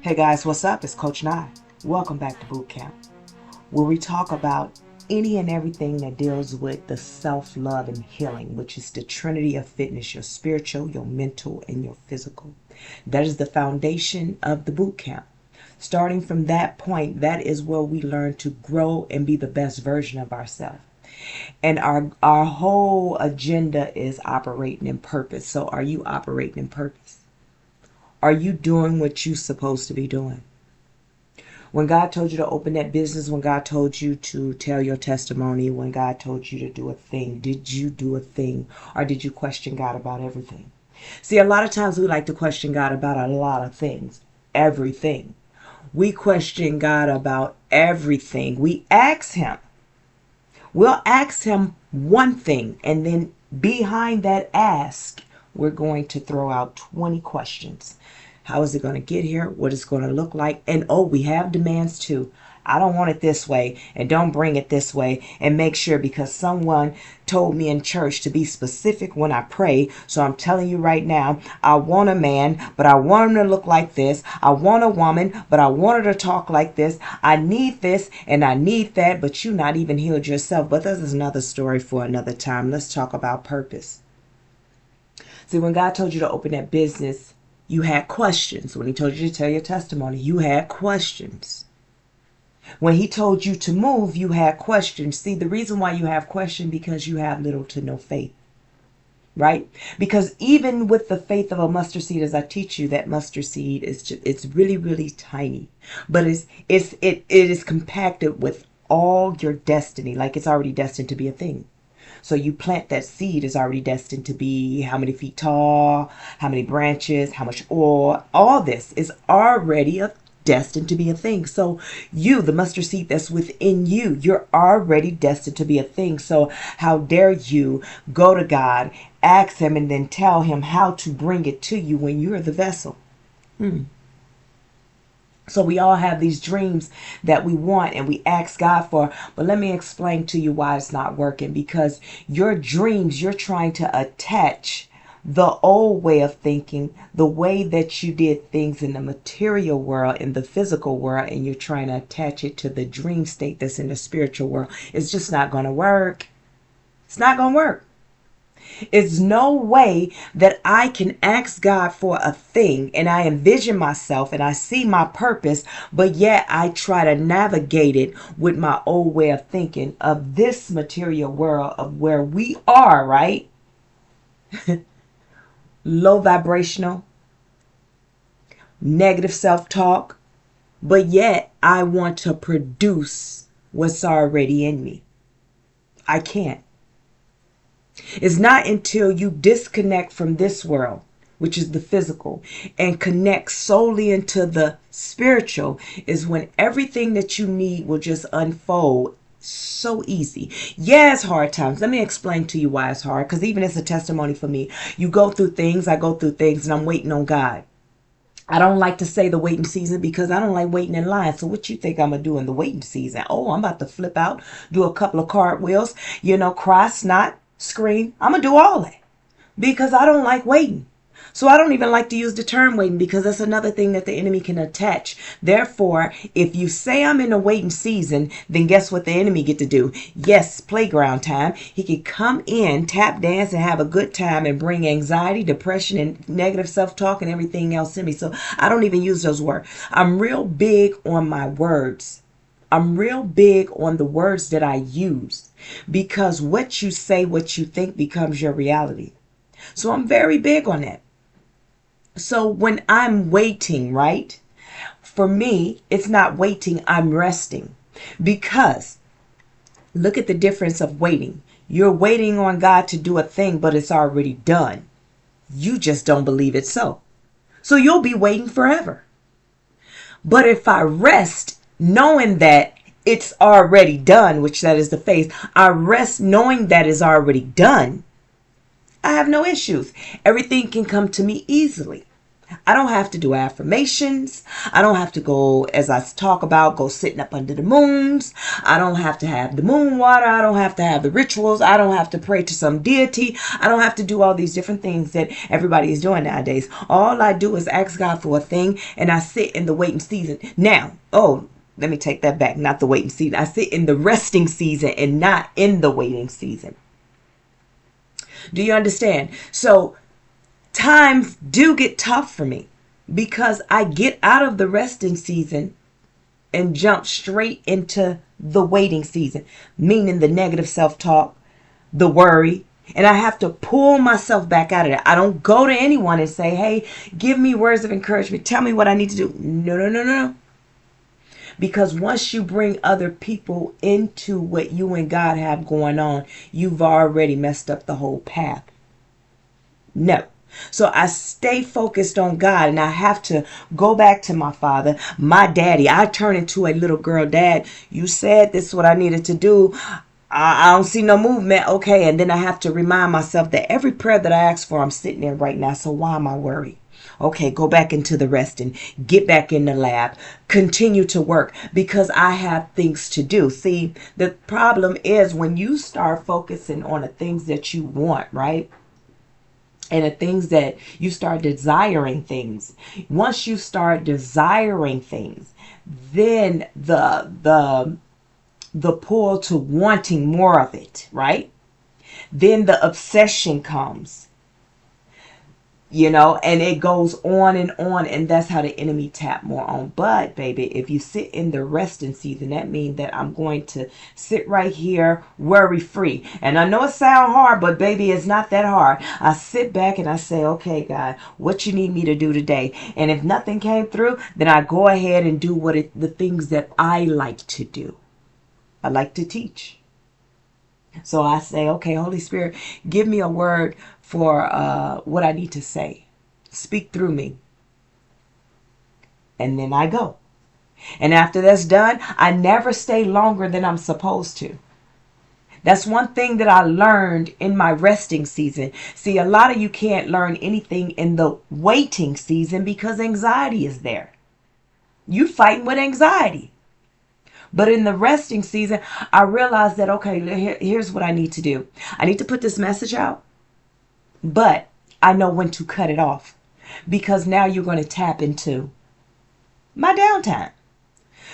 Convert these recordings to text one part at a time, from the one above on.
Hey guys, what's up? It's Coach Nye. Welcome back to Boot Camp, where we talk about any and everything that deals with the self-love and healing, which is the trinity of fitness, your spiritual, your mental, and your physical. That is the foundation of the boot camp. Starting from that point, that is where we learn to grow and be the best version of ourselves. And our whole agenda is operating in purpose. So are you operating in purpose? Are you doing what you're supposed to be doing? When God told you to open that business, when God told you to tell your testimony, when God told you to do a thing, did you do a thing, or did you question God about everything? See, a lot of times we like to question God about a lot of things, everything. We question God about everything. We'll ask him one thing, and then behind that ask, we're going to throw out 20 questions. How is it going to get here? What is it going to look like? And oh, we have demands too. I don't want it this way, and don't bring it this way, and make sure because someone told me in church to be specific when I pray. So I'm telling you right now, I want a man, but I want him to look like this. I want a woman, but I want her to talk like this. I need this and I need that, but you not even healed yourself. But this is another story for another time. Let's talk about purpose. See, when God told you to open that business, you had questions. When he told you to tell your testimony, you had questions. When he told you to move, you had questions. See, the reason why you have questions because you have little to no faith, right? Because even with the faith of a mustard seed, as I teach you, that mustard seed is just, it's really, really tiny, but it is compacted with all your destiny, like it's already destined to be a thing. So you plant that seed is already destined to be how many feet tall, how many branches, how much oil, all this is already destined to be a thing. So you, the mustard seed that's within you, you're already destined to be a thing. So how dare you go to God, ask him, and then tell him how to bring it to you when you're the vessel? So we all have these dreams that we want and we ask God for. But let me explain to you why it's not working. Because your dreams, you're trying to attach the old way of thinking, the way that you did things in the material world, in the physical world, and you're trying to attach it to the dream state that's in the spiritual world. It's just not going to work. It's not going to work. It's no way that I can ask God for a thing and I envision myself and I see my purpose, but yet I try to navigate it with my old way of thinking of this material world of where we are, right? Low vibrational, negative self-talk, but yet I want to produce what's already in me. I can't. It's not until you disconnect from this world, which is the physical, and connect solely into the spiritual, is when everything that you need will just unfold so easy. Yeah, it's hard times. Let me explain to you why it's hard, because even it's a testimony for me. You go through things, I go through things, and I'm waiting on God. I don't like to say the waiting season because I don't like waiting in line. So what you think I'm going to do in the waiting season? Oh, I'm about to flip out, do a couple of cartwheels, cry, snot, scream. I'm going to do all that because I don't like waiting. So I don't even like to use the term waiting because that's another thing that the enemy can attach. Therefore, if you say I'm in a waiting season, then guess what the enemy get to do? Yes, playground time. He can come in, tap dance, and have a good time and bring anxiety, depression, and negative self-talk and everything else in me. So I don't even use those words. I'm real big on my words. I'm real big on the words that I use because what you say, what you think becomes your reality. So I'm very big on that. So when I'm waiting, right? For me, it's not waiting, I'm resting. Because look at the difference of waiting. You're waiting on God to do a thing, but it's already done. You just don't believe it so. So you'll be waiting forever. But if I rest knowing that it's already done, which that is the faith, I rest knowing that is already done, I have no issues. Everything can come to me easily. I don't have to do affirmations. I don't have to go, as I talk about, go sitting up under the moons. I don't have to have the moon water. I don't have to have the rituals. I don't have to pray to some deity. I don't have to do all these different things that everybody is doing nowadays. All I do is ask God for a thing, and I sit in the waiting season. Now, let me take that back. Not the waiting season. I sit in the resting season and not in the waiting season. Do you understand? So times do get tough for me because I get out of the resting season and jump straight into the waiting season, meaning the negative self-talk, the worry, and I have to pull myself back out of it. I don't go to anyone and say, hey, give me words of encouragement. Tell me what I need to do. No. Because once you bring other people into what you and God have going on, you've already messed up the whole path. No. So I stay focused on God, and I have to go back to my father, my daddy. I turn into a little girl. Dad, you said this is what I needed to do. I don't see no movement. Okay. And then I have to remind myself that every prayer that I ask for, I'm sitting there right now. So why am I worried? Okay, go back into the rest and get back in the lab. Continue to work because I have things to do. See, the problem is when you start focusing on the things that you want, right? And the things that you start desiring things. Once you start desiring things, then the pull to wanting more of it, right? Then the obsession comes. And it goes on, and that's how the enemy tap more on. But baby, if you sit in the resting season, that means that I'm going to sit right here worry free. And I know it sounds hard, but baby, it's not that hard. I sit back and I say, okay, God, what you need me to do today? And if nothing came through, then I go ahead and do the things that I like to do. I like to teach. So I say, okay, Holy Spirit, give me a word for what I need to say. Speak through me. And then I go. And after that's done, I never stay longer than I'm supposed to. That's one thing that I learned in my resting season. See, a lot of you can't learn anything in the waiting season because anxiety is there. You fighting with anxiety. But in the resting season, I realized that, okay, here's what I need to do. I need to put this message out, but I know when to cut it off because now you're going to tap into my downtime.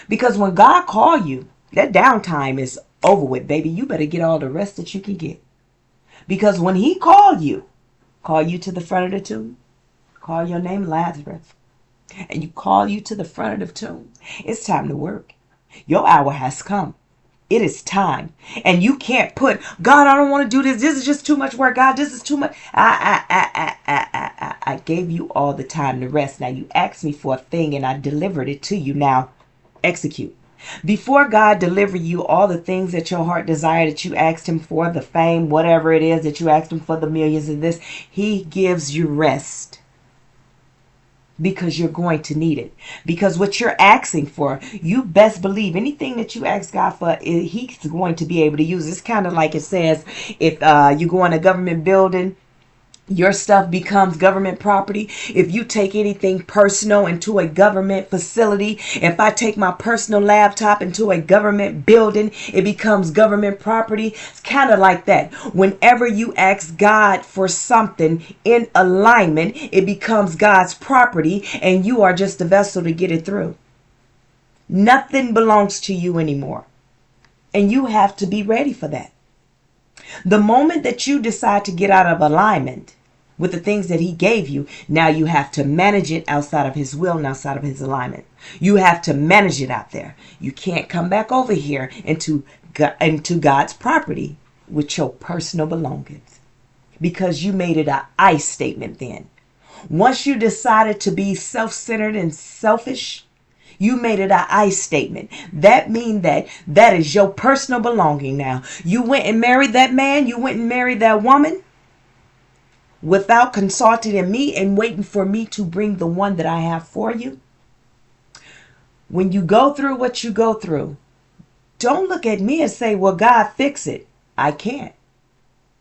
Because when God call you, that downtime is over with, baby. You better get all the rest that you can get. Because when he call you to the front of the tomb, call your name Lazarus, and you call you to the front of the tomb, it's time to work. Your hour has come. It is time. And you can't put, God, I don't want to do this. This is just too much work. God, this is too much. I gave you all the time to rest. Now you asked me for a thing and I delivered it to you. Now execute. Before God deliver you all the things that your heart desired, that you asked him for, the fame, whatever it is that you asked him for, the millions of this, he gives you rest. Because you're going to need it. Because what you're asking for, you best believe anything that you ask God for, he's going to be able to use. It's kind of like it says, if you go in a government building, your stuff becomes government property. If you take anything personal into a government facility, if I take my personal laptop into a government building, it becomes government property. It's kind of like that. Whenever you ask God for something in alignment, it becomes God's property and you are just a vessel to get it through. Nothing belongs to you anymore. And you have to be ready for that. The moment that you decide to get out of alignment with the things that he gave you, now you have to manage it outside of his will and outside of his alignment. You have to manage it out there. You can't come back over here into God's property with your personal belongings because you made it an I statement then. Once you decided to be self-centered and selfish, you made it an I statement. That means that is your personal belonging now. You went and married that man. You went and married that woman without consulting me and waiting for me to bring the one that I have for you. When you go through what you go through, don't look at me and say, well, God, fix it. I can't.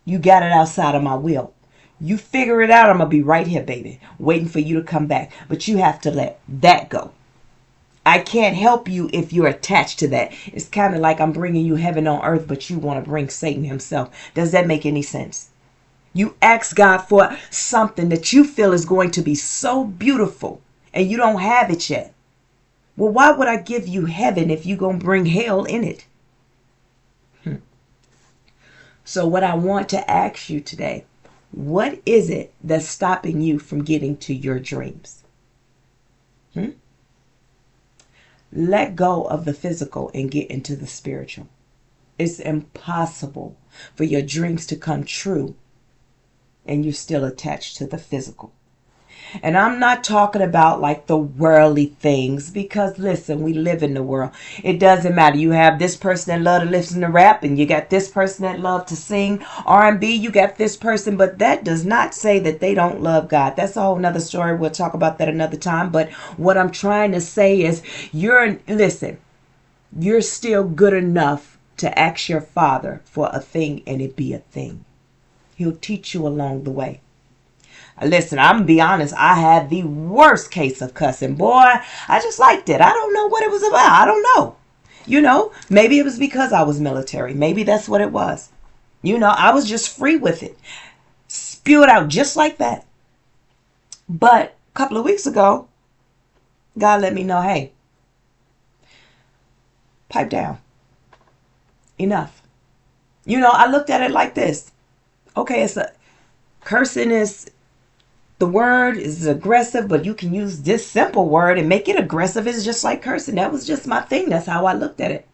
You got it outside of my will. You figure it out. I'm going to be right here, baby, waiting for you to come back. But you have to let that go. I can't help you if you're attached to that. It's kind of like I'm bringing you heaven on earth, but you want to bring Satan himself. Does that make any sense? You ask God for something that you feel is going to be so beautiful and you don't have it yet. Well, why would I give you heaven if you're going to bring hell in it? So what I want to ask you today, what is it that's stopping you from getting to your dreams? Let go of the physical and get into the spiritual. It's impossible for your dreams to come true and you're still attached to the physical. And I'm not talking about like the worldly things, because listen, we live in the world. It doesn't matter. You have this person that love to listen to rap, and you got this person that love to sing R&B. You got this person, but that does not say that they don't love God. That's a whole nother story. We'll talk about that another time. But what I'm trying to say is you're still good enough to ask your Father for a thing and it be a thing. He'll teach you along the way. Listen, I'm going to be honest. I had the worst case of cussing. Boy, I just liked it. I don't know what it was about. I don't know. Maybe it was because I was military. Maybe that's what it was. I was just free with it. Spew it out just like that. But a couple of weeks ago, God let me know, hey, pipe down. Enough. I looked at it like this. Okay, cursing is... The word is aggressive, but you can use this simple word and make it aggressive. It's just like cursing. That was just my thing. That's how I looked at it.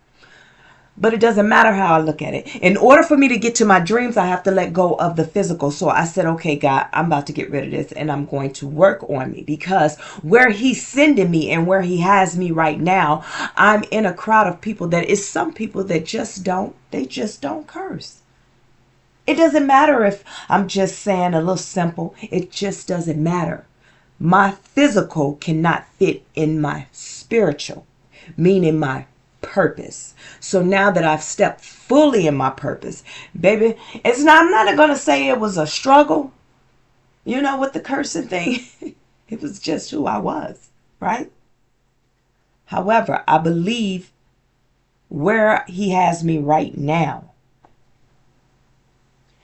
But it doesn't matter how I look at it. In order for me to get to my dreams, I have to let go of the physical. So I said, okay, God, I'm about to get rid of this and I'm going to work on me, because where he's sending me and where he has me right now, I'm in a crowd of people that is some people that just don't curse. It doesn't matter if I'm just saying a little simple. It just doesn't matter. My physical cannot fit in my spiritual, meaning my purpose. So now that I've stepped fully in my purpose, baby, I'm not going to say it was a struggle, with the cursing thing. It was just who I was, right? However, I believe where he has me right now,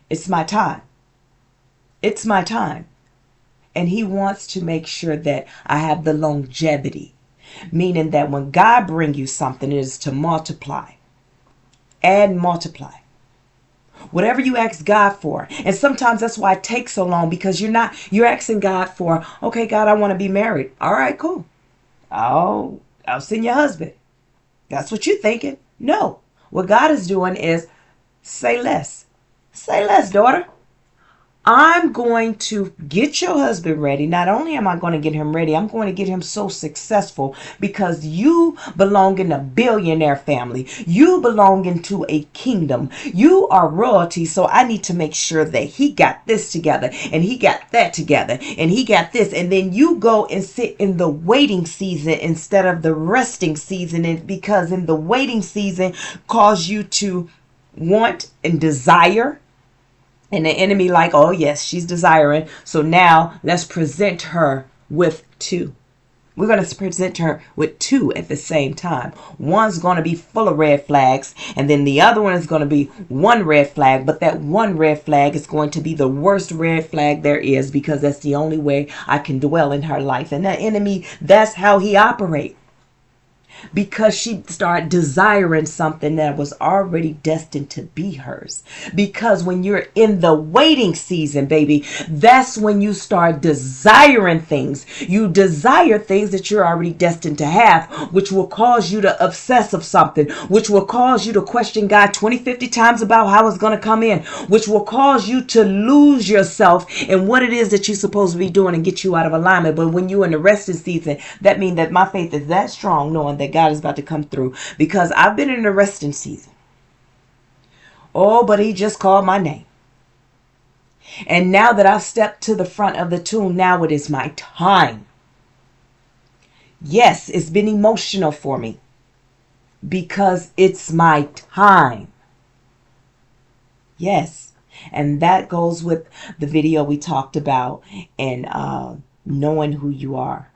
it's my time. It's my time. And he wants to make sure that I have the longevity. Meaning that when God brings you something, it is to multiply. And multiply. Whatever you ask God for. And sometimes that's why it takes so long, because you're asking God for, okay, God, I want to be married. All right, cool. I'll send your husband. That's what you're thinking. No. What God is doing is say less. Say less, daughter. I'm going to get your husband ready. Not only am I going to get him ready, I'm going to get him so successful, because you belong in a billionaire family. You belong into a kingdom. You are royalty. So I need to make sure that he got this together and he got that together and he got this. And then you go and sit in the waiting season instead of the resting season. Because in the waiting season cause you to want and desire. And the enemy like, oh yes, she's desiring. So now let's present her with two. We're going to present her with two at the same time. One's going to be full of red flags. And then the other one is going to be one red flag. But that one red flag is going to be the worst red flag there is, because that's the only way I can dwell in her life. And that enemy, that's how he operates. Because she started desiring something that was already destined to be hers. Because when you're in the waiting season, baby, that's when you start desiring things. You desire things that you're already destined to have, which will cause you to obsess of something, which will cause you to question God 20, 50 times about how it's going to come in, which will cause you to lose yourself in what it is that you're supposed to be doing and get you out of alignment. But when you're in the resting season, that means that my faith is that strong, knowing that God is about to come through, because I've been in the resting season. Oh, but he just called my name. And now that I've stepped to the front of the tomb, now it is my time. Yes, it's been emotional for me, because it's my time. Yes. And that goes with the video we talked about and knowing who you are.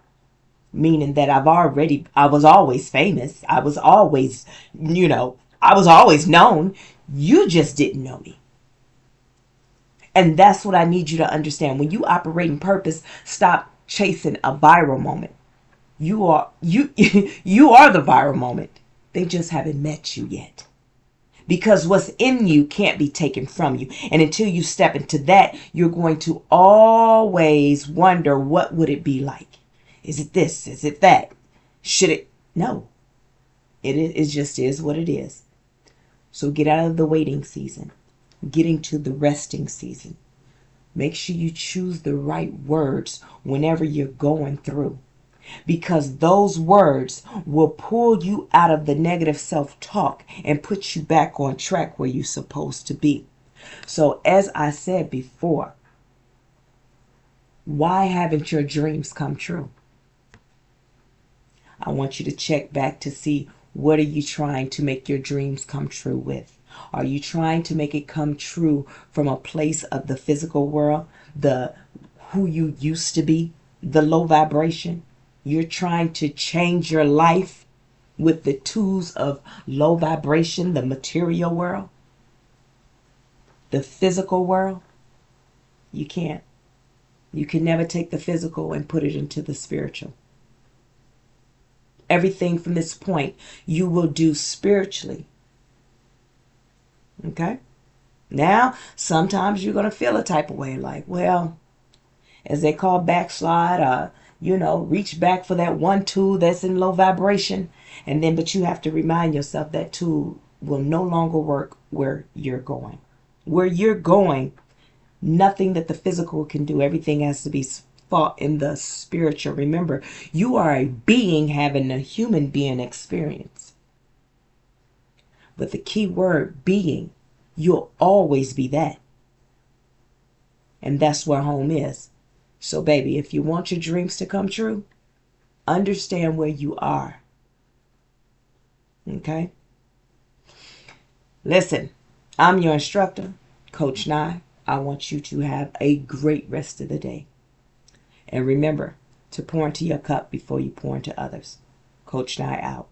Meaning that I was always famous. I was always, I was always known. You just didn't know me. And that's what I need you to understand. When you operate in purpose, stop chasing a viral moment. You are you are the viral moment. They just haven't met you yet. Because what's in you can't be taken from you. And until you step into that, you're going to always wonder, what would it be like? Is it this? Is it that? Should it? No. It just is what it is. So get out of the waiting season. Get into the resting season. Make sure you choose the right words whenever you're going through. Because those words will pull you out of the negative self-talk and put you back on track where you're supposed to be. So as I said before, why haven't your dreams come true? I want you to check back to see, what are you trying to make your dreams come true with? Are you trying to make it come true from a place of the physical world, the who you used to be, the low vibration? You're trying to change your life with the tools of low vibration, the material world, the physical world. You can't. You can never take the physical and put it into the spiritual. Everything from this point you will do spiritually. Okay? Now, sometimes you're going to feel a type of way, like, well, as they call backslide, reach back for that one tool that's in low vibration. And then, but you have to remind yourself that tool will no longer work where you're going. Where you're going, nothing that the physical can do. Everything has to be fought in the spiritual. Remember, you are a being having a human being experience. But the key word, being, you'll always be that. And that's where home is. So, baby, if you want your dreams to come true, understand where you are. Okay? Listen, I'm your instructor, Coach Nye. I want you to have a great rest of the day. And remember to pour into your cup before you pour into others. Coach Nye out.